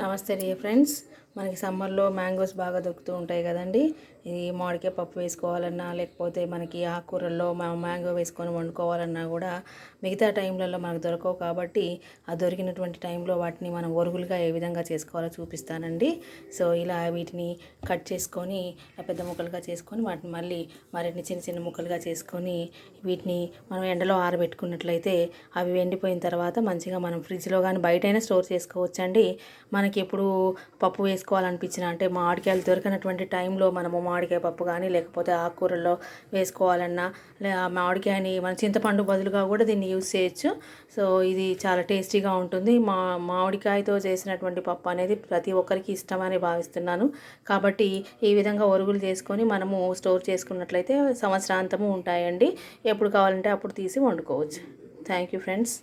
నమస్తే dear friends. మనకి సమ్మర్లో మ్యాంగోస్ బాగా దొరుకుతూ ఉంటాయి కదండి. ఈ మామిడికాయ పప్పు వేసుకోవాలన్నా, లేకపోతే మనకి ఆకుకూరల్లో మ్యాంగో వేసుకొని వండుకోవాలన్నా కూడా మిగతా టైంలలో మనకు దొరకవు. కాబట్టి ఆ దొరికినటువంటి టైంలో వాటిని మనం ఒరుగులుగా ఏ విధంగా చేసుకోవాలో చూపిస్తానండి. సో ఇలా వీటిని కట్ చేసుకొని పెద్ద ముక్కలుగా చేసుకొని వాటిని మళ్ళీ మరిన్ని చిన్న చిన్న ముక్కలుగా చేసుకొని వీటిని మనం ఎండలో ఆరబెట్టుకున్నట్లయితే అవి ఎండిపోయిన తర్వాత మంచిగా మనం ఫ్రిడ్జ్లో కానీ బయటైనా స్టోర్ చేసుకోవచ్చండి. మనకి ఎప్పుడు పప్పు వేసుకోవాలనిపించిన, అంటే మామిడికాయలు దొరికినటువంటి టైంలో మనము మామిడికాయ పప్పు కానీ లేకపోతే ఆకుకూరల్లో వేసుకోవాలన్నా, మామిడికాయని మన చింతపండు బదులుగా కూడా దీన్ని యూజ్ చేయొచ్చు. సో ఇది చాలా టేస్టీగా ఉంటుంది. మామిడికాయతో చేసినటువంటి పప్పు అనేది ప్రతి ఒక్కరికి ఇష్టమని భావిస్తున్నాను. కాబట్టి ఈ విధంగా ఒరుగులు చేసుకొని మనము స్టోర్ చేసుకున్నట్లయితే సంవత్సరాంతము ఉంటాయండి. ఎప్పుడు కావాలంటే అప్పుడు తీసి వండుకోవచ్చు. Thank you friends.